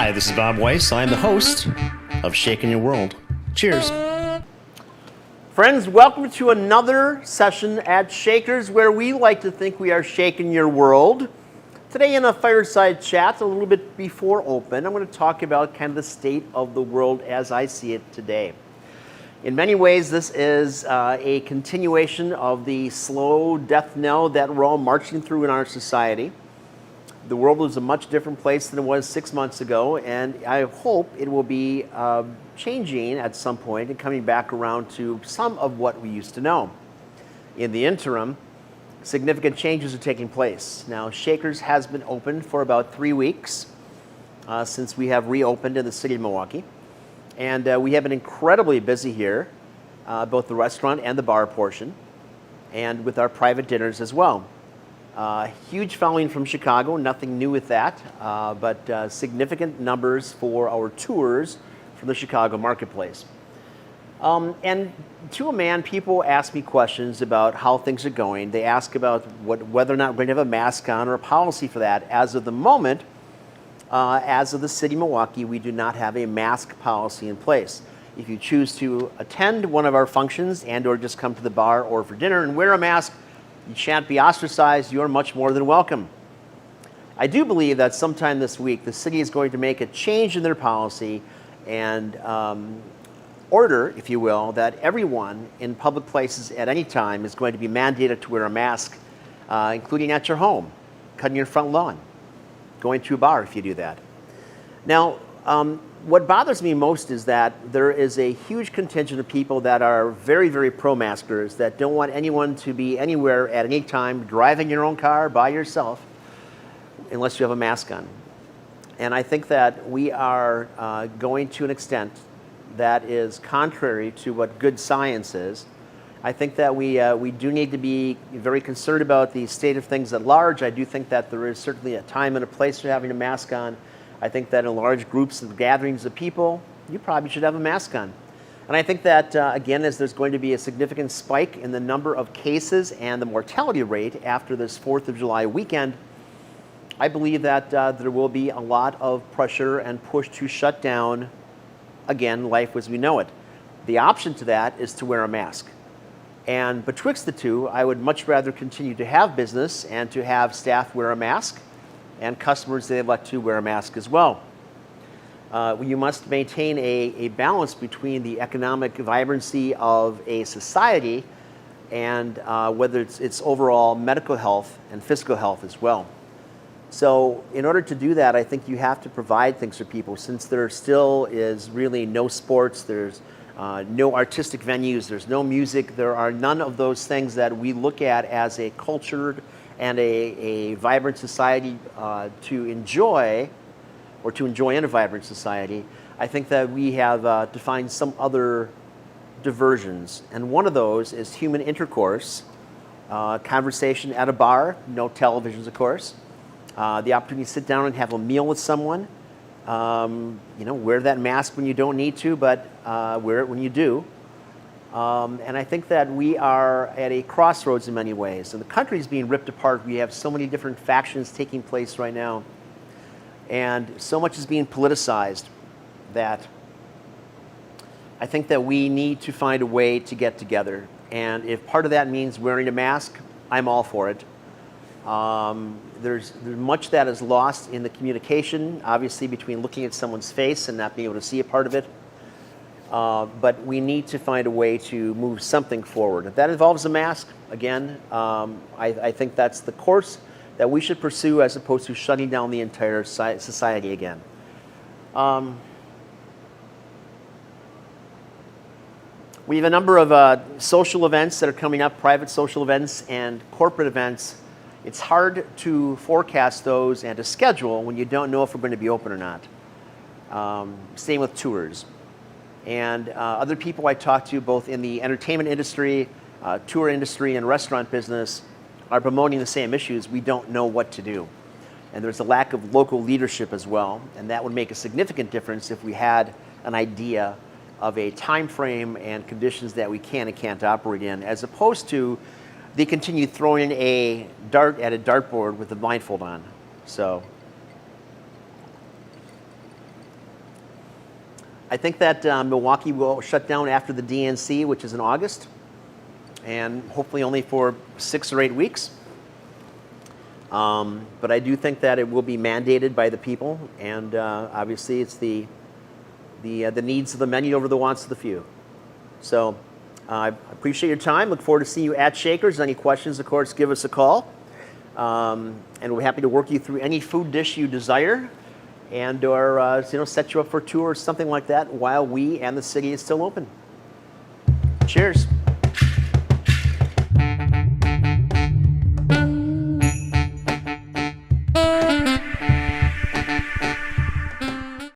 Hi, this is Bob Weiss. I'm the host of Shakin' Your World. Cheers. Friends, welcome to another session at Shakers, where we like to think we are shaking your world. Today in a fireside chat, a little bit before open, I'm going to talk about kind of the state of the world as I see it today. In many ways, this is a continuation of the slow death knell that we're all marching through in our society. The world is a much different place than it was 6 months ago, and I hope it will be changing at some point and coming back around to some of what we used to know. In the interim, significant changes are taking place. Now, Shakers has been open for about 3 weeks since we have reopened in the city of Milwaukee, and we have been incredibly busy here, both the restaurant and the bar portion, and with our private dinners as well. Huge following from Chicago, nothing new with that, but significant numbers for our tours from the Chicago marketplace. And to a man, people ask me questions about how things are going. They ask about whether or not we're going to have a mask on or a policy for that. As of the moment, as of the city of Milwaukee, we do not have a mask policy in place. If you choose to attend one of our functions and or just come to the bar or for dinner and wear a mask, you shan't be ostracized. You're much more than welcome. I do believe that sometime this week, the city is going to make a change in their policy and order, if you will, that everyone in public places at any time is going to be mandated to wear a mask, including at your home, cutting your front lawn, going to a bar if you do that. Now, what bothers me most is that there is a huge contingent of people that are very, very pro-maskers that don't want anyone to be anywhere at any time driving your own car by yourself unless you have a mask on. And I think that we are going to an extent that is contrary to what good science is. I think that we do need to be very concerned about the state of things at large. I do think that there is certainly a time and a place for having a mask on. I think that in large groups of gatherings of people, you probably should have a mask on. And I think that, again, as there's going to be a significant spike in the number of cases and the mortality rate after this 4th of July weekend, I believe that there will be a lot of pressure and push to shut down, again, life as we know it. The option to that is to wear a mask. And betwixt the two, I would much rather continue to have business and to have staff wear a mask and customers they elect to wear a mask as well. You must maintain a balance between the economic vibrancy of a society and whether it's overall medical health and physical health as well. So in order to do that, I think you have to provide things for people. Since there still is really no sports, there's no artistic venues, there's no music, there are none of those things that we look at as a cultured and a vibrant society to enjoy, or to enjoy in a vibrant society. I think that we have to find some other diversions. And one of those is human intercourse, conversation at a bar, no televisions, of course. The opportunity to sit down and have a meal with someone. Wear that mask when you don't need to, but wear it when you do. And I think that we are at a crossroads in many ways. And the country is being ripped apart. We have so many different factions taking place right now. And so much is being politicized that I think that we need to find a way to get together. And if part of that means wearing a mask, I'm all for it. There's much that is lost in the communication, obviously, between looking at someone's face and not being able to see a part of it. But we need to find a way to move something forward. If that involves a mask, again, I think that's the course that we should pursue as opposed to shutting down the entire society again. We have a number of social events that are coming up, private social events and corporate events. It's hard to forecast those and to schedule when you don't know if we're going to be open or not. Same with tours. And other people I talk to, both in the entertainment industry, tour industry, and restaurant business, are promoting the same issues. We don't know what to do. And there's a lack of local leadership as well. And that would make a significant difference if we had an idea of a time frame and conditions that we can and can't operate in, as opposed to they continue throwing a dart at a dartboard with a blindfold on. So I think that Milwaukee will shut down after the DNC, which is in August, and hopefully only for 6 or 8 weeks. But I do think that it will be mandated by the people, and obviously it's the needs of the many over the wants of the few. So I appreciate your time. Look forward to seeing you at Shakers. Any questions, of course, give us a call. And we're happy to work you through any food dish you desire, and or set you up for a tour or something like that while we and the city is still open. Cheers.